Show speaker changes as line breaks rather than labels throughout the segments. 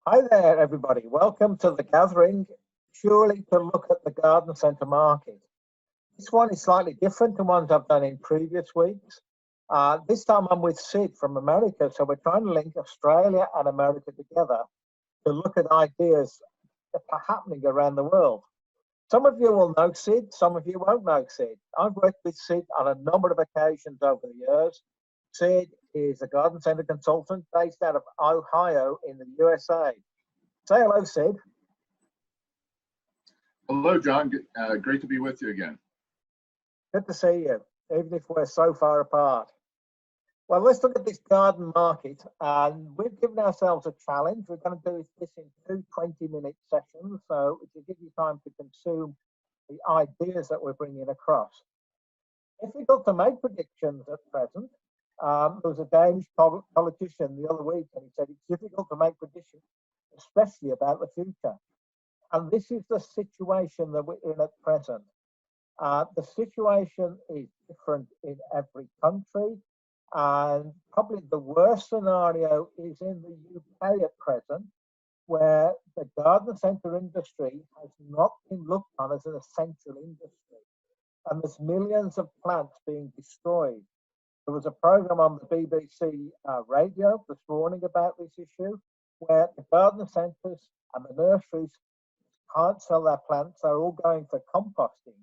Hi there, everybody. Welcome to the gathering, purely to look at the garden centre market. This one is slightly different to ones I've done in previous weeks. This time I'm with Sid from America, so we're trying to link Australia and America together to look at ideas that are happening around the world. Some of you will know Sid, some of you won't know Sid. I've worked with Sid on a number of occasions over the years. Sid is a garden centre consultant based out of Ohio in the USA. Say hello, Sid.
Hello, John. Great to be with you again.
Good to see you, even if we're so far apart. Well, let's look at this garden market. And we've given ourselves a challenge. We're going to do this in two 20-minute sessions, so it will give you time to consume the ideas that we're bringing across. Difficult to make predictions at present. There was a Danish politician the other week, and he said it's difficult to make predictions, especially about the future. And this is the situation that we're in at present. The situation is different in every country, and probably the worst scenario is in the UK at present, where the garden centre industry has not been looked on as an essential industry, and there's millions of plants being destroyed. There was a program on the BBC radio this morning about this issue, where the garden centres and the nurseries can't sell their plants, they're all going for composting.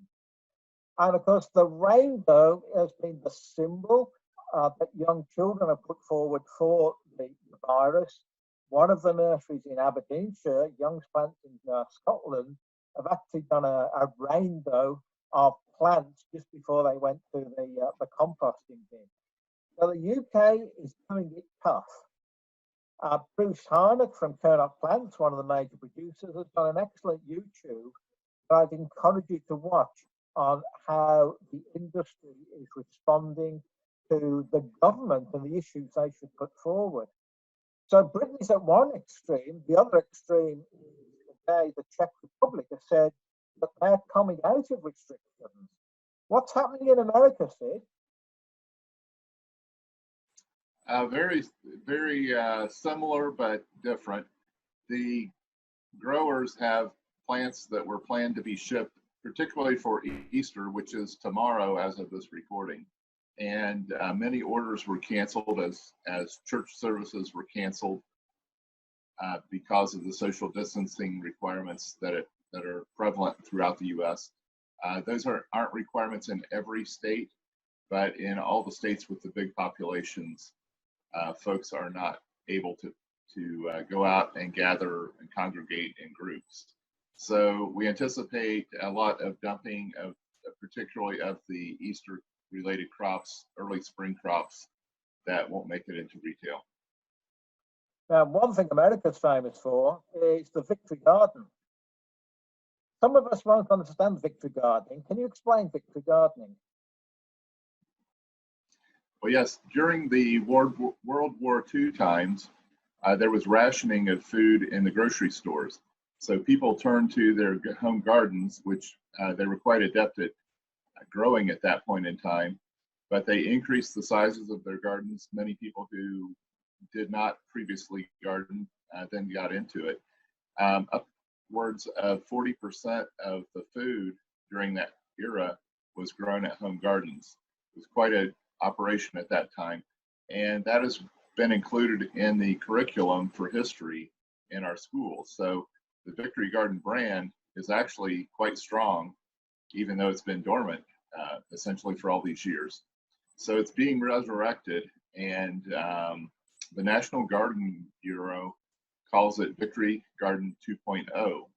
And of course, the rainbow has been the symbol that young children have put forward for the virus. One of the nurseries in Aberdeenshire, Young's Plants in Scotland, have actually done a rainbow of plants just before they went to the composting bin. So the UK is doing it tough. Bruce Harnett from Turn-Up Plants, one of the major producers, has done an excellent YouTube that I'd encourage you to watch on how the industry is responding to the government and the issues they should put forward. So Britain's at one extreme. The other extreme is today the Czech Republic has said that they're coming out of restrictions. What's happening in America, Sid?
Very similar but different. The growers have plants that were planned to be shipped, particularly for Easter, which is tomorrow as of this recording. And many orders were canceled as church services were canceled because of the social distancing requirements that are prevalent throughout the U.S. Those aren't requirements in every state, but in all the states with the big populations, folks are not able to go out and gather and congregate in groups. So we anticipate a lot of dumping of particularly of the Easter related crops, early spring crops that won't make it into retail.
Now, one thing America's famous for is the Victory Garden. Some of us won't understand Victory Gardening. Can you explain Victory Gardening?
Well, yes, during the World War II times, there was rationing of food in the grocery stores. So people turned to their home gardens, which they were quite adept at growing at that point in time, but they increased the sizes of their gardens. Many people who did not previously garden then got into it. Upwards of 40% of the food during that era was grown at home gardens. It was quite an operation at that time, and that has been included in the curriculum for history in our schools. So the Victory Garden brand is actually quite strong, even though it's been dormant essentially for all these years. So it's being resurrected, and the National Garden Bureau calls it Victory Garden 2.0.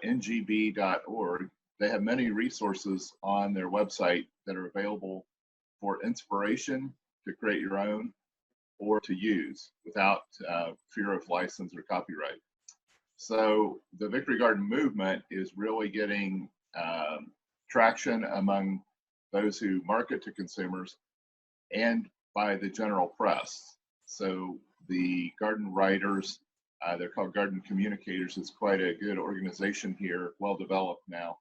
ngb.org, they have many resources on their website that are available for inspiration to create your own or to use without fear of license or copyright. So the Victory Garden movement is really getting traction among those who market to consumers and by the general press. So the garden writers, they're called garden communicators. It's quite a good organization here, well developed now,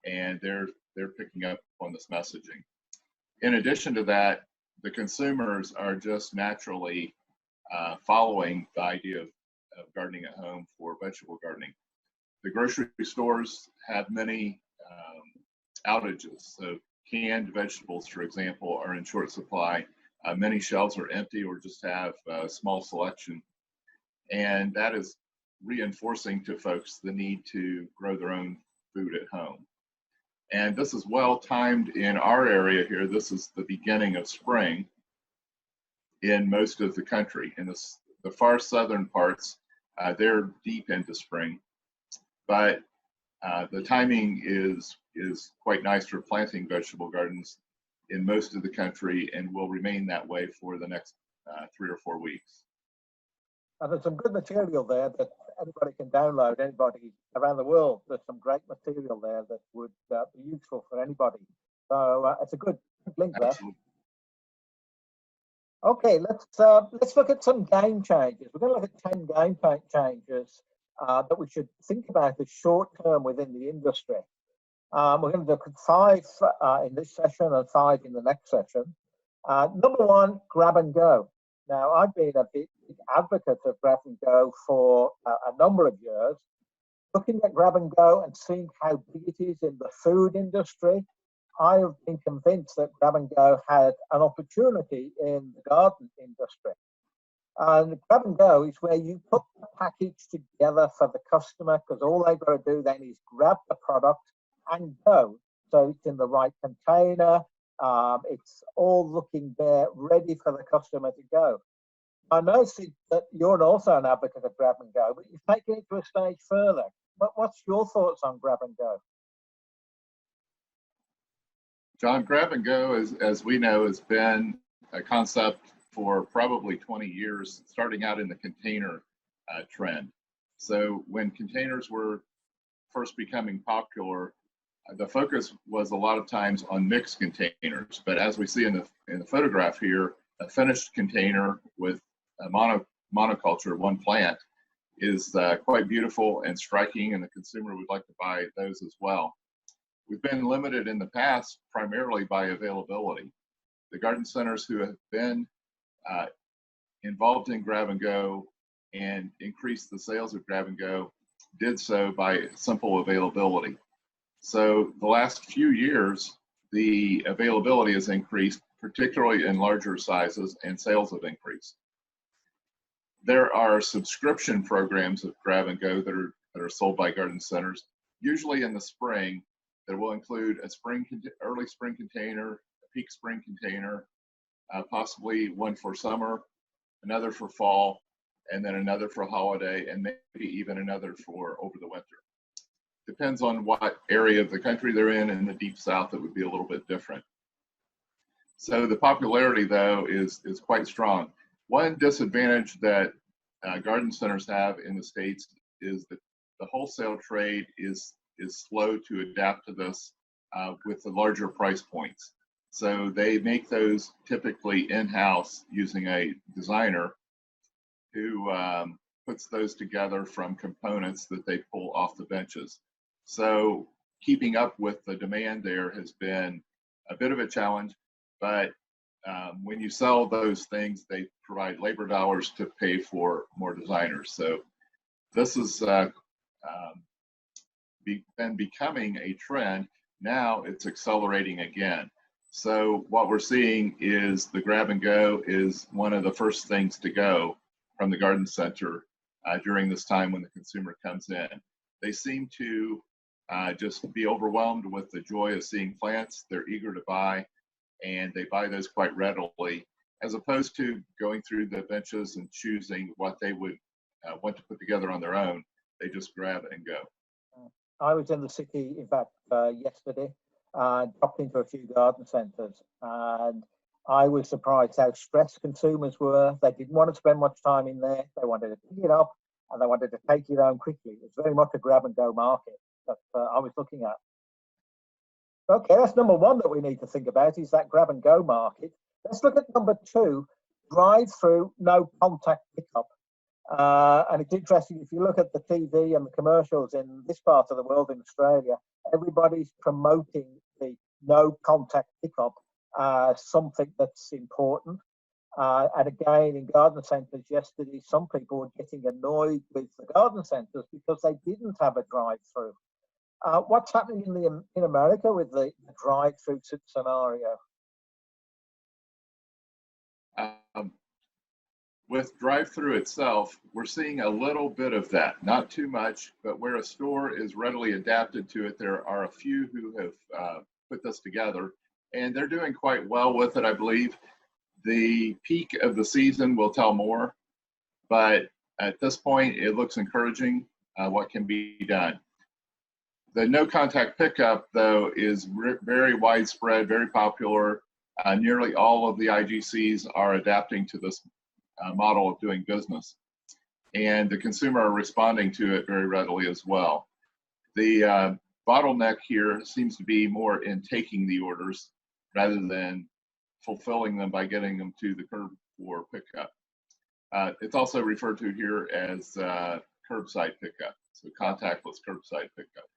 and they're picking up on this messaging. In addition to that, the consumers are just naturally following the idea of gardening at home for vegetable gardening. The grocery stores have many outages. So canned vegetables, for example, are in short supply. Many shelves are empty or just have a small selection. And that is reinforcing to folks the need to grow their own food at home. And this is well timed in our area here. This is the beginning of spring in most of the country. In the far southern parts, they're deep into spring. But the timing is quite nice for planting vegetable gardens in most of the country and will remain that way for the next 3 or 4 weeks.
And there's some good material there that anybody can download, anybody around the world. There's some great material there that would be useful for anybody. So it's a good link there.
Absolutely.
Okay, let's look at some game changes. We're going to look at 10 game changes that we should think about as short term within the industry. We're going to look at 5 in this session and 5 in the next session. Number 1, grab and go. Now, I've been a big advocate of grab and go for a number of years. Looking at grab and go and seeing how big it is in the food industry, I have been convinced that grab and go had an opportunity in the garden industry. And grab and go is where you put the package together for the customer, because all they've got to do then is grab the product and go. So it's in the right container. It's all looking there, ready for the customer to go. I know, Sid, that you're also an advocate of grab and go, but you've taken it to a stage further. What's your thoughts on grab and go?
John, grab and go, as we know, has been a concept for probably 20 years, starting out in the container trend. So when containers were first becoming popular, the focus was a lot of times on mixed containers. But as we see in the photograph here, a finished container with a monoculture, one plant, is quite beautiful and striking, and the consumer would like to buy those as well. We've been limited in the past primarily by availability. The garden centers who have been involved in grab and go and increased the sales of grab and go did so by simple availability. So the last few years, the availability has increased, particularly in larger sizes, and sales have increased. There are subscription programs of grab and go that are sold by garden centers, usually in the spring, that will include a early spring container, a peak spring container, possibly one for summer, another for fall, and then another for holiday, and maybe even another for over the winter. Depends on what area of the country they're in the Deep South, it would be a little bit different. So the popularity, though, is quite strong. One disadvantage that garden centers have in the States is that the wholesale trade is slow to adapt to this with the larger price points. So they make those typically in-house using a designer who puts those together from components that they pull off the benches. So keeping up with the demand there has been a bit of a challenge, but when you sell those things, they provide labor dollars to pay for more designers. So this has been becoming a trend. Now it's accelerating again. So what we're seeing is the grab and go is one of the first things to go from the garden center during this time when the consumer comes in. They seem to just be overwhelmed with the joy of seeing plants. They're eager to buy, and they buy those quite readily, as opposed to going through the benches and choosing what they would want to put together on their own. They just grab and go.
I was in the city, in fact, yesterday, and dropped into a few garden centres, and I was surprised how stressed consumers were. They didn't want to spend much time in there. They wanted to pick it up and they wanted to take it home quickly. It's very much a grab and go market that I was looking at. Okay, that's number 1 that we need to think about, is that grab and go market. Let's look at number 2, drive-through, no contact pickup. And it's interesting, if you look at the TV and the commercials in this part of the world, in Australia, everybody's promoting the no contact pickup as something that's important. And again, in garden centres yesterday, some people were getting annoyed with the garden centres because they didn't have a drive-through. What's happening in America with the drive-through scenario?
With drive-through itself, we're seeing a little bit of that, not too much, but where a store is readily adapted to it, there are a few who have put this together, and they're doing quite well with it, I believe. The peak of the season will tell more, but at this point, it looks encouraging what can be done. The no contact pickup, though, is very widespread, very popular. Nearly all of the IGCs are adapting to this model of doing business, and the consumer are responding to it very readily as well. The bottleneck here seems to be more in taking the orders rather than fulfilling them by getting them to the curb for pickup. It's also referred to here as curbside pickup, so contactless curbside pickup.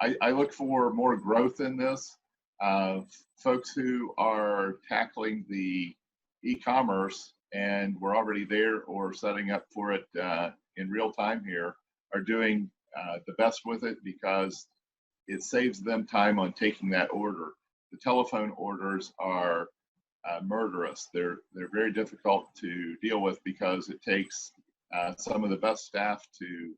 I look for more growth in this. Folks who are tackling the e-commerce and we're already there or setting up for it in real time here are doing the best with it because it saves them time on taking that order. The telephone orders are murderous. They're very difficult to deal with because it takes some of the best staff to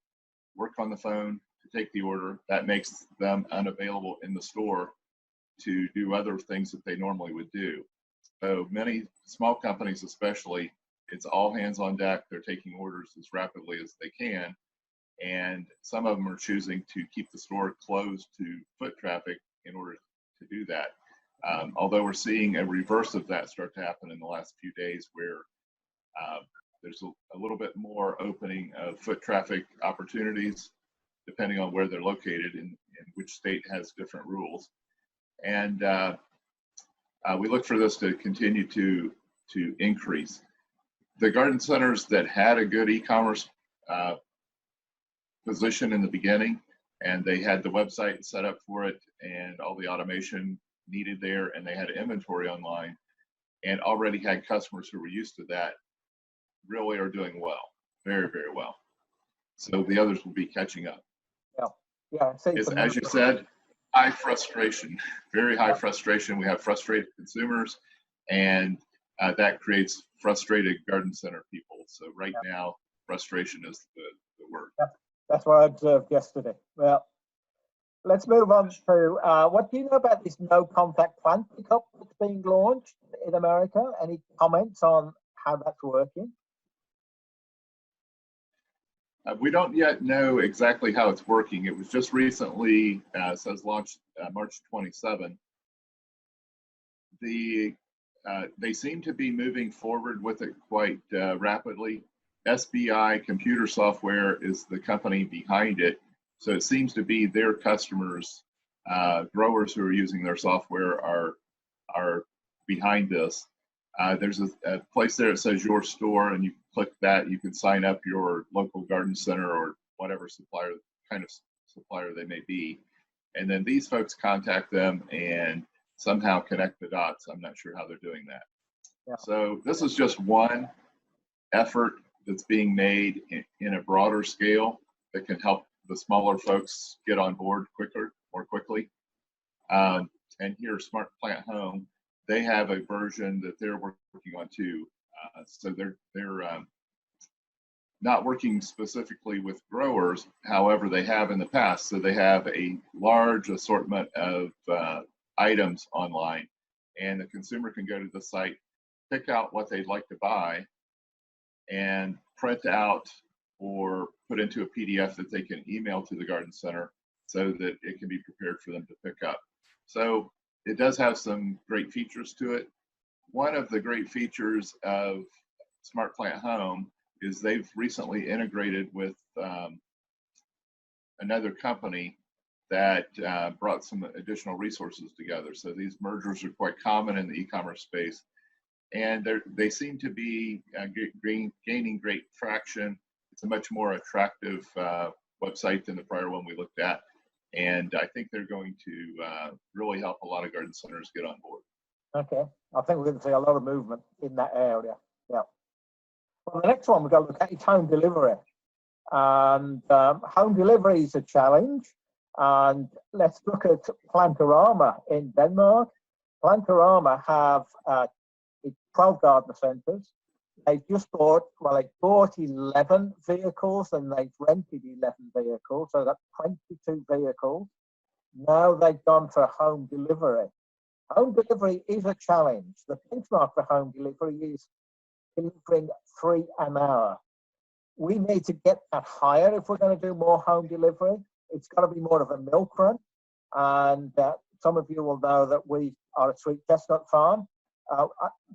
work on the phone to take the order. That makes them unavailable in the store to do other things that they normally would do. So many small companies especially, it's all hands on deck. They're taking orders as rapidly as they can. And some of them are choosing to keep the store closed to foot traffic in order to do that. Although we're seeing a reverse of that start to happen in the last few days where there's a little bit more opening of foot traffic opportunities depending on where they're located and which state has different rules. And we look for this to continue to increase. The garden centers that had a good e-commerce position in the beginning, and they had the website set up for it and all the automation needed there, and they had inventory online and already had customers who were used to that, really are doing well, very, very well. So the others will be catching up.
Yeah.
As you said, high frustration, very high frustration. We have frustrated consumers, and that creates frustrated garden center people. So right now, frustration is the word.
That's what I observed yesterday. Well, let's move on to what do you know about this no contact plant pickup that's being launched in America? Any comments on how that's working?
We don't yet know exactly how it's working. It was just recently, says launched March 27. They seem to be moving forward with it quite rapidly. SBI Computer Software is the company behind it. So it seems to be their customers, growers who are using their software are behind this. There's a place there that says your store, and you click that, you can sign up your local garden center or whatever kind of supplier they may be. And then these folks contact them and somehow connect the dots. I'm not sure how they're doing that. Yeah. So this is just one effort that's being made in a broader scale that can help the smaller folks get on board more quickly. And here, Smart Plant Home, they have a version that they're working on too. So they're not working specifically with growers, however, they have in the past. So they have a large assortment of items online, and the consumer can go to the site, pick out what they'd like to buy, and print out or put into a PDF that they can email to the garden center so that it can be prepared for them to pick up. So it does have some great features to it. One of the great features of Smart Plant Home is they've recently integrated with another company that brought some additional resources together. So these mergers are quite common in the e-commerce space, and they seem to be gaining great traction. It's a much more attractive website than the prior one we looked at, and I think they're going to really help a lot of garden centers get on board.
Okay, I think we're going to see a lot of movement in that area. Yeah. Well, the next one we've got to look at is home delivery. And home delivery is a challenge. And let's look at Plantorama in Denmark. Plantorama have 12 garden centres. They've just bought, well, they bought 11 vehicles and they've rented 11 vehicles, so that's 22 vehicles. Now they've gone for home delivery. Home delivery is a challenge. The benchmark for home delivery is delivering 3 an hour. We need to get that higher if we're going to do more home delivery. It's got to be more of a milk run. And some of you will know that we are a sweet chestnut farm. The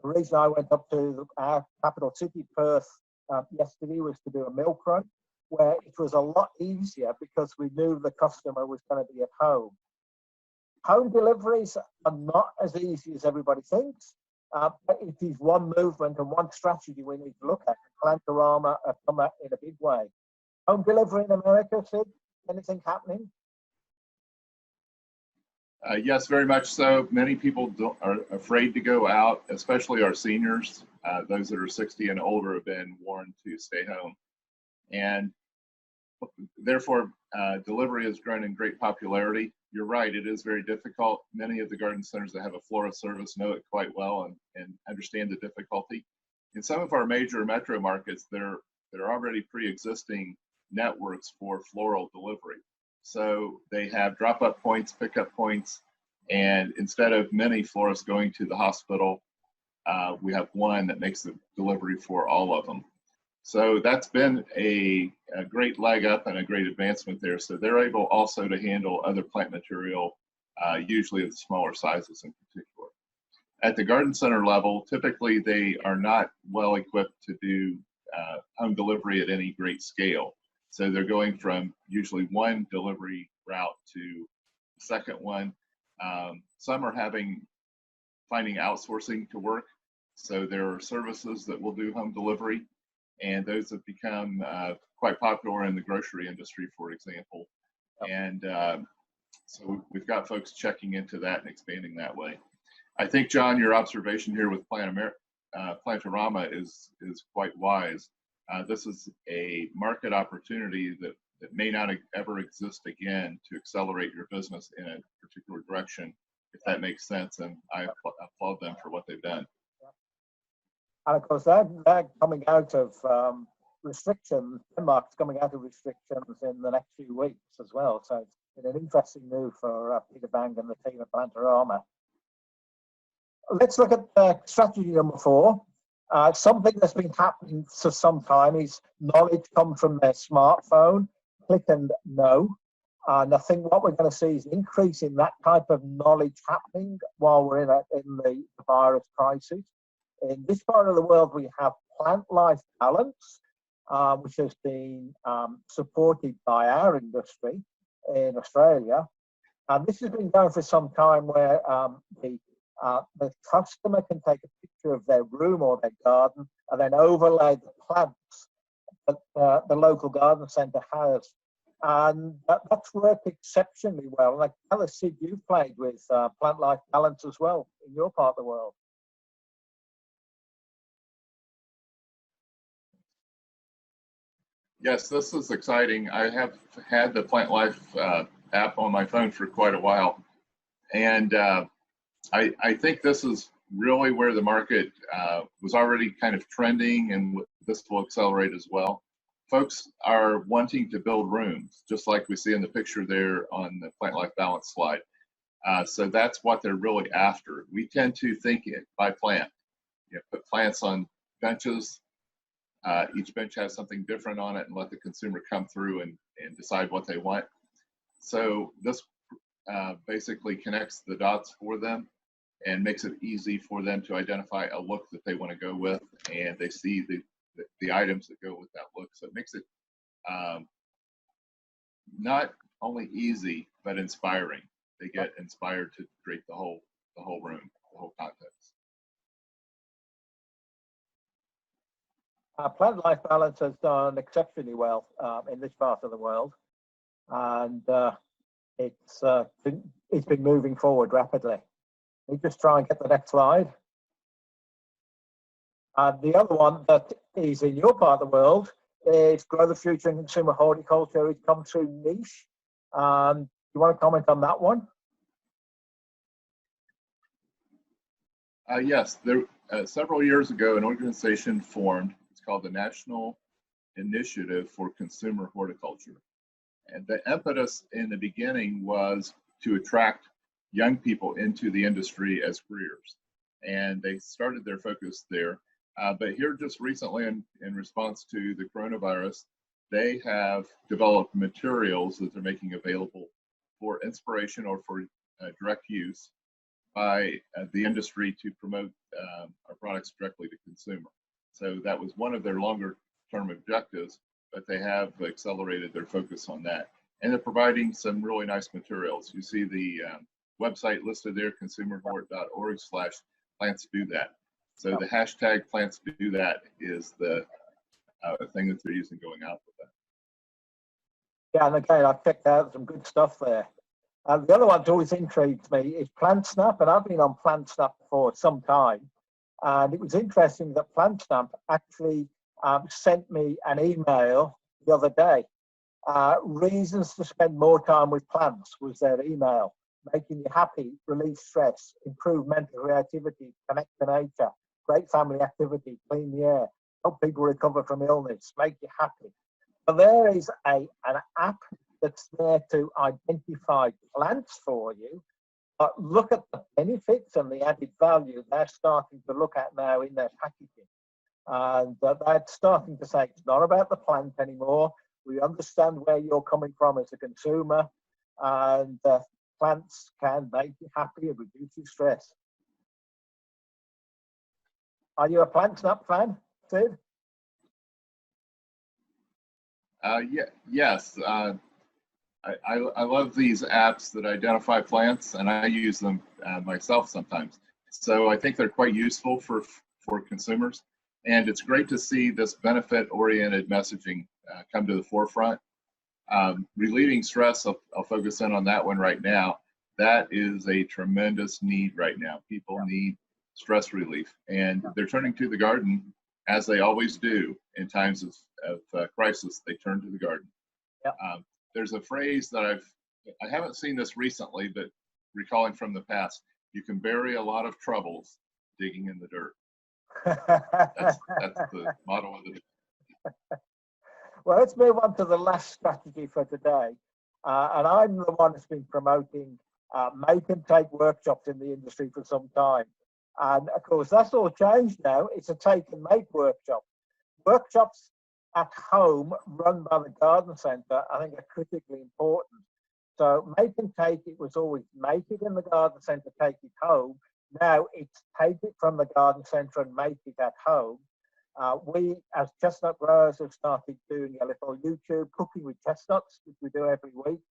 reason I went up to our capital city, Perth, yesterday was to do a milk run, where it was a lot easier because we knew the customer was going to be at home. Home deliveries are not as easy as everybody thinks, but it is one movement and one strategy we need to look at. Plantorama have come out in a big way. Home delivery in America, Sid, anything happening?
Yes, very much so. Many people are afraid to go out, especially our seniors. Those that are 60 and older have been warned to stay home. And therefore, delivery has grown in great popularity. You're right, it is very difficult. Many of the garden centers that have a florist service know it quite well and understand the difficulty. In some of our major metro markets, there are already pre-existing networks for floral delivery. So they have drop-up points, pick-up points, and instead of many florists going to the hospital, we have one that makes the delivery for all of them. So that's been a great leg up and a great advancement there. So they're able also to handle other plant material, usually of smaller sizes in particular. At the garden center level, typically they are not well equipped to do home delivery at any great scale. So they're going from usually one delivery route to the second one. Some are finding outsourcing to work. So there are services that will do home delivery, and those have become quite popular in the grocery industry, for example. And so we've got folks checking into that and expanding that way. I think, John, your observation here with Plantorama is quite wise. This is a market opportunity that may not ever exist again to accelerate your business in a particular direction, if that makes sense. And I applaud them for what they've done.
And of course, they're coming out of restrictions. Denmark's coming out of restrictions in the next few weeks as well. So it's been an interesting move for Peter Bang and the team at Plantorama. Let's look at strategy number 4. Something that's been happening for some time is knowledge comes from their smartphone, click and know. And I think what we're going to see is an increase in that type of knowledge happening while we're in the virus crisis. In this part of the world, we have plant life balance, which has been supported by our industry in Australia. And this has been going for some time, where the customer can take a picture of their room or their garden and then overlay the plants that the local garden centre has. And that's worked exceptionally well. Like Sid, you've played with plant life balance as well in your part of the world.
Yes, this is exciting. I have had the Plant Life app on my phone for quite a while. And I think this is really where the market was already kind of trending, and this will accelerate as well. Folks are wanting to build rooms, just like we see in the picture there on the Plant Life Balance slide. So that's what they're really after. We tend to think it by plant. Put plants on benches. Each bench has something different on it, and let the consumer come through and decide what they want. So this basically connects the dots for them and makes it easy for them to identify a look that they want to go with, and they see the items that go with that look. So it makes it not only easy, but inspiring. They get inspired to create the whole room, the whole context.
Plant life balance has done exceptionally well in this part of the world, and it's been moving forward rapidly. You just try and get the next slide. And the other one that is in your part of the world is Grow the Future in Consumer Horticulture. It's come through niche. You want to comment on that one?
Yes, there, several years ago, an organization formed. It's called the National Initiative for Consumer Horticulture. And the impetus in the beginning was to attract young people into the industry as careers. And they started their focus there. But here just recently, in response to the coronavirus, they have developed materials that they're making available for inspiration or for direct use by the industry to promote our products directly to consumer. So that was one of their longer term objectives, but they have accelerated their focus on that. And they're providing some really nice materials. You see the website listed there, consumerhort.org/plants-do-that. So the hashtag plants-do-that is the thing that they're using going out with that.
Yeah, and again, I checked out some good stuff there. The other one that always intrigues me is PlantSnap, and I've been on PlantSnap for some time. And it was interesting that PlantSnap actually sent me an email the other day. Reasons to spend more time with plants was their email. Making you happy, relieve stress, improve mental creativity, connect to nature, great family activity, clean the air, help people recover from illness, make you happy. But there is an app that's there to identify plants for you, but look at the benefits and the added value they're starting to look at now in their packaging. And they're starting to say it's not about the plant anymore. We understand where you're coming from as a consumer, and plants can make you happy and reduce your stress. Are you a PlantSnap fan, Sid?
Yes. I love these apps that identify plants, and I use them myself sometimes. So I think they're quite useful for consumers. And it's great to see this benefit-oriented messaging come to the forefront. Relieving stress, I'll focus in on that one right now. That is a tremendous need right now. People need stress relief, and they're turning to the garden, as they always do in times of crisis. They turn to the garden.
Yep.
There's a phrase that I haven't seen this recently, but recalling from the past, you can bury a lot of troubles digging in the dirt. That's the motto of the day.
Well, let's move on to the last strategy for today. And I'm the one that's been promoting make and take workshops in the industry for some time. And of course, that's all changed now. It's a take and make workshop. Workshops at home run by the garden centre, I think, are critically important. So make and take, it was always make it in the garden centre, take it home. Now it's take it from the garden centre and make it at home. We, as chestnut growers, have started doing a little YouTube cooking with chestnuts, which we do every week.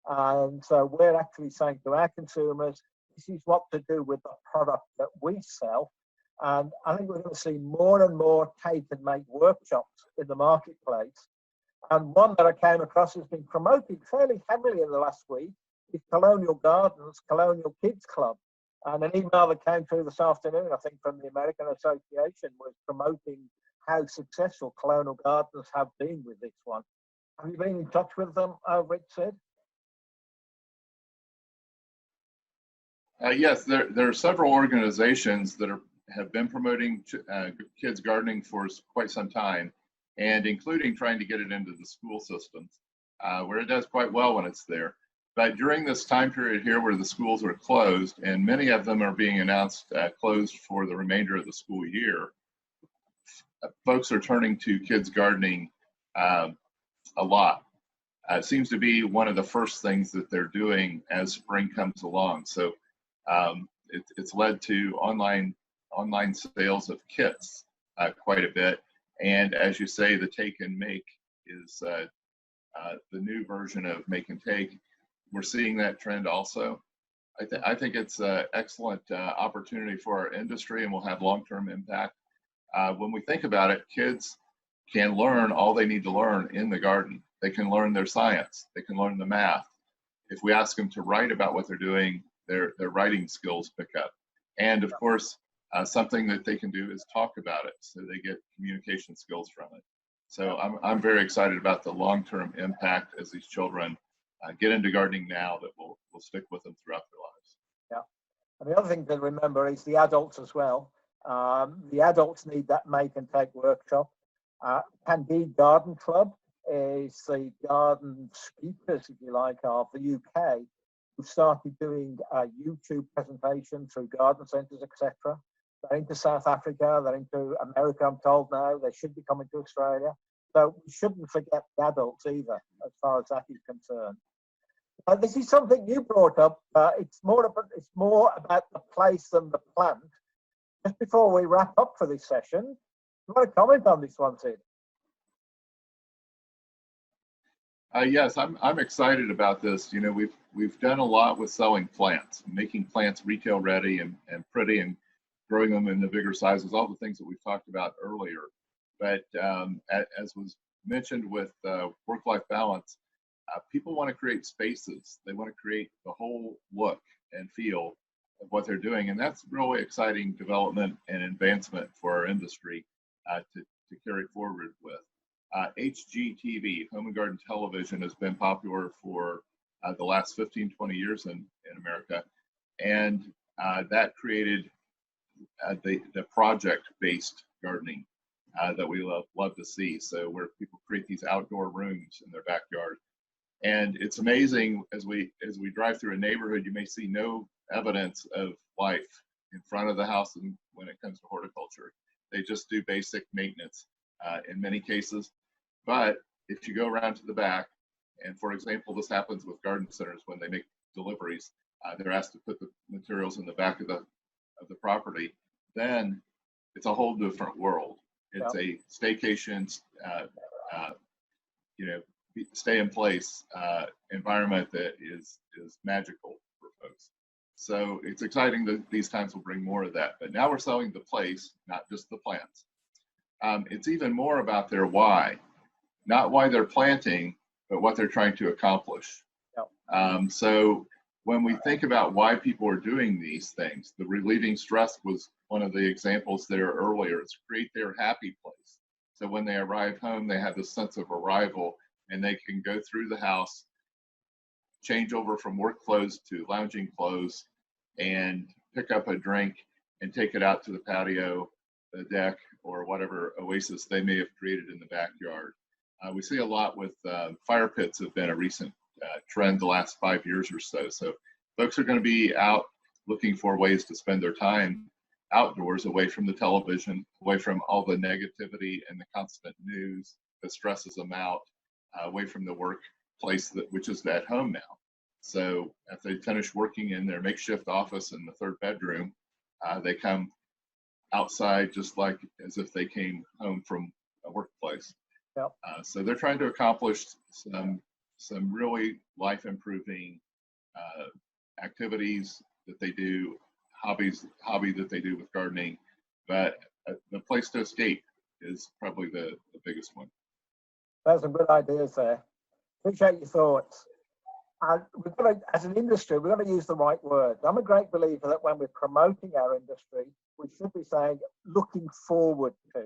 And so we're actually saying to our consumers, this is what to do with the product that we sell. And I think we're going to see more and more take and make workshops in the marketplace. And one that I came across has been promoted fairly heavily in the last week is Colonial Gardens, Colonial Kids Club. And an email that came through this afternoon, I think, from the American Association was promoting how successful Colonial Gardens have been with this one. Have you been in touch with them, Rich, Sid?
Yes, there are several organizations that have been promoting kids gardening for quite some time, and including trying to get it into the school systems, where it does quite well when it's there. But during this time period here where the schools are closed, and many of them are being announced closed for the remainder of the school year, folks are turning to kids gardening a lot. It seems to be one of the first things that they're doing as spring comes along. So it's led to online sales of kits quite a bit. And as you say, the take and make is the new version of make and take. We're seeing that trend also. I think it's an excellent opportunity for our industry, and will have long-term impact. When we think about it, kids can learn all they need to learn in the garden. They can learn their science. They can learn the math. If we ask them to write about what they're doing, their writing skills pick up. And of course, something that they can do is talk about it, so they get communication skills from it. So I'm very excited about the long-term impact as these children get into gardening now that will stick with them throughout their lives.
Yeah. And the other thing to remember is the adults as well. The adults need that make and take workshop. Candide Garden Club is the garden speakers, if you like, of the UK, who started doing YouTube presentations through garden centres, etc. They're into South Africa, they're into America, I'm told now. They should be coming to Australia. So we shouldn't forget the adults either, as far as that is concerned. This is something you brought up. It's more about the place than the plant. Just before we wrap up for this session, you want to comment on this one, Sid?
Yes, I'm excited about this. You know, we've done a lot with selling plants, making plants retail ready and pretty, and growing them in the bigger sizes, all the things that we've talked about earlier. But as was mentioned with work-life balance, people want to create spaces. They want to create the whole look and feel of what they're doing, and that's really exciting development and advancement for our industry to carry forward with. HGTV, Home and Garden Television, has been popular for the last 15, 20 years in America, and that created the project-based gardening that we love to see. So where people create these outdoor rooms in their backyard. And it's amazing, as we drive through a neighborhood, you may see no evidence of life in front of the house when it comes to horticulture. They just do basic maintenance in many cases. But if you go around to the back, and for example, this happens with garden centers when they make deliveries, they're asked to put the materials in the back of the property, then it's a whole different world. It's a staycation, you know, stay in place environment that is magical for folks. So it's exciting that these times will bring more of that. But now we're selling the place, not just the plants. It's even more about their why, not why they're planting, but what they're trying to accomplish. So when we think about why people are doing these things, the relieving stress was one of the examples there earlier. It's create their happy place. So when they arrive home, they have this sense of arrival, and they can go through the house, change over from work clothes to lounging clothes, and pick up a drink and take it out to the patio, the deck, or whatever oasis they may have created in the backyard. We see a lot with fire pits have been a recent trend the last 5 years or so. So folks are going to be out looking for ways to spend their time outdoors, away from the television, away from all the negativity and the constant news that stresses them out, away from the workplace which is at home now. So if they finish working in their makeshift office in the third bedroom, they come outside just like as if they came home from a workplace. So they're trying to accomplish some really life-improving activities that they do, hobby that they do with gardening, but the place to escape is probably the biggest one.
There's some good ideas there. Appreciate your thoughts. And we've got to, as an industry, we've got to use the right words. I'm a great believer that when we're promoting our industry, we should be saying looking forward to.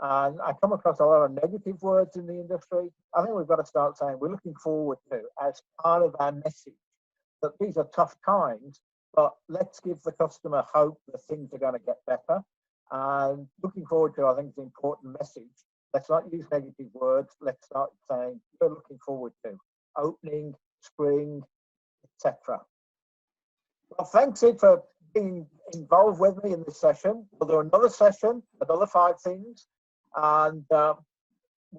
And I come across a lot of negative words in the industry. I think we've got to start saying we're looking forward to, as part of our message, that these are tough times, but let's give the customer hope that things are going to get better. And looking forward to, I think, is an important message. Let's not use negative words. Let's start saying we're looking forward to opening, spring, etc. Well, thanks, Sid, for being involved with me in this session. We'll do another session, another 5 things, and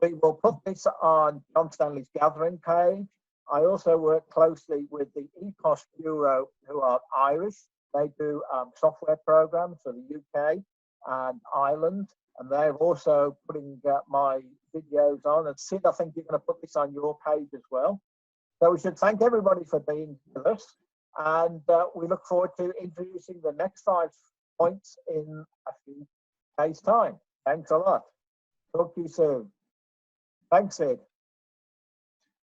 we will put this on John Stanley's Gathering page. I also work closely with the EPOS Bureau, who are Irish. They do software programs for the UK and Ireland, and they're also putting my videos on. And Sid, I think you're going to put this on your page as well. So we should thank everybody for being with us, and we look forward to introducing the next 5 points in a few days' time. Thanks a lot. Talk to you soon. Thanks, Sid.